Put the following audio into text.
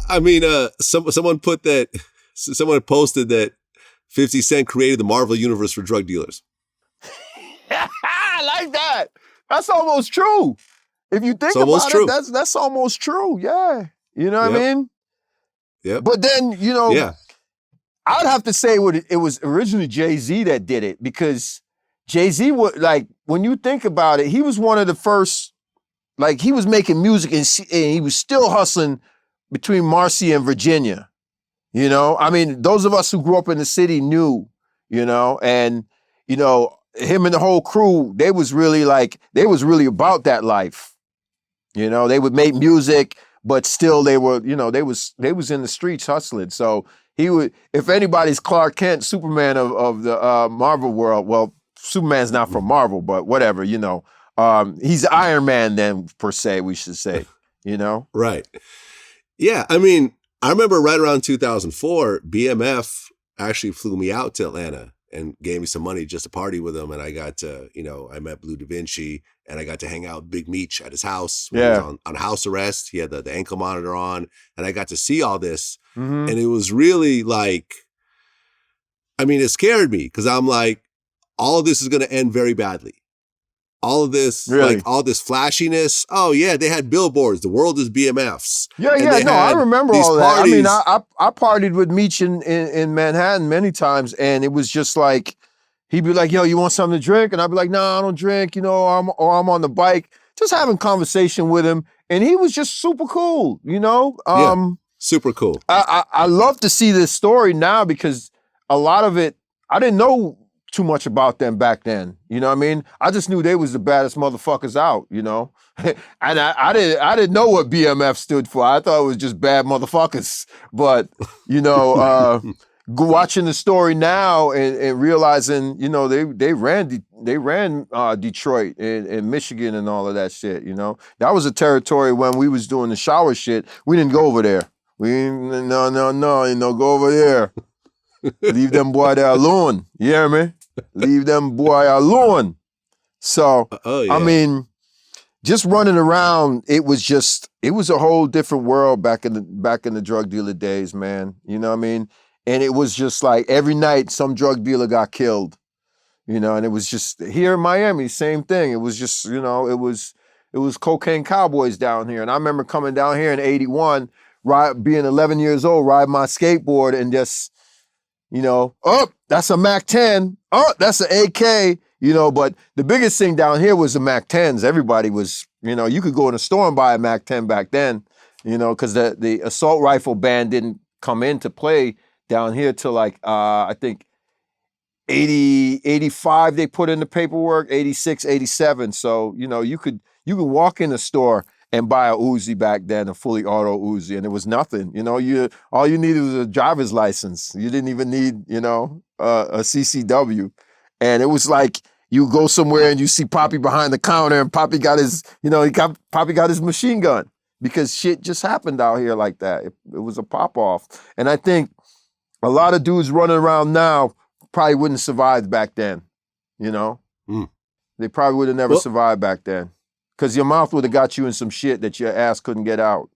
I mean, someone put that. Someone posted that 50 Cent created the Marvel universe for drug dealers. I like that. That's almost true. If you think about it, that's almost true. Yeah. You know what I mean? Yep. But then, you know, I would have to say it was originally Jay-Z that did it, because Jay-Z was like, when you think about it, he was one of the first, like he was making music and he was still hustling between Marcy and Virginia. You know, I mean, those of us who grew up in the city knew, you know, and, you know, him and the whole crew, they was really about that life. You know, they would make music, but still they were, you know, they was in the streets hustling. So he would, if anybody's Clark Kent, Superman of the Marvel world, well, Superman's not from Marvel, but whatever, you know, he's Iron Man then, per se, we should say, you know? Right. Yeah, I mean, I remember right around 2004, BMF actually flew me out to Atlanta and gave me some money just to party with him. And I got to, you know, I met Blue Da Vinci and I got to hang out with Big Meech at his house when he was on house arrest. He had the ankle monitor on and I got to see all this. Mm-hmm. And it was really like, I mean, it scared me because I'm like, all of this is going to end very badly. All of this, like all this flashiness. Oh yeah, they had billboards. The world is BMFs. Yeah, no, I remember all that. Parties. I mean, I partied with Meech in Manhattan many times, and it was just like he'd be like, "Yo, you want something to drink?" And I'd be like, "No, I don't drink." You know, I'm on the bike, just having conversation with him, and he was just super cool. You know, super cool. I love to see this story now because a lot of it I didn't know too much about them back then. You know what I mean? I just knew they was the baddest motherfuckers out, you know? And I didn't know what BMF stood for. I thought it was just bad motherfuckers. But, you know, watching the story now and realizing, you know, they ran Detroit and Michigan and all of that shit, you know? That was a territory when we was doing the shower shit. We didn't go over there. No, go over there. Leave them boy there alone. You hear me? Leave them boy alone. So, I mean, just running around, it was a whole different world back in the drug dealer days, man. You know what I mean? And it was just like every night some drug dealer got killed. You know, and it was just here in Miami, same thing. It was just, you know, it was cocaine cowboys down here. And I remember coming down here in 81, being 11 years old, riding my skateboard and just, you know, oh, that's a Mac 10. Oh, that's an AK. You know, but the biggest thing down here was the Mac 10s. Everybody was, you know, you could go in a store and buy a Mac 10 back then, you know, because the assault rifle ban didn't come into play down here till like, I think 80, 85 they put in the paperwork, 86, 87. So, you know, you could walk in the store and buy a Uzi back then, a fully auto Uzi, and it was nothing. You know, all you needed was a driver's license. You didn't even need, you know, a CCW. And it was like you go somewhere and you see Poppy behind the counter, and Poppy got his, you know, Poppy got his machine gun because shit just happened out here like that. It was a pop off, and I think a lot of dudes running around now probably wouldn't survive back then. You know, they probably would have never survived back then. Because your mouth would have got you in some shit that your ass couldn't get out.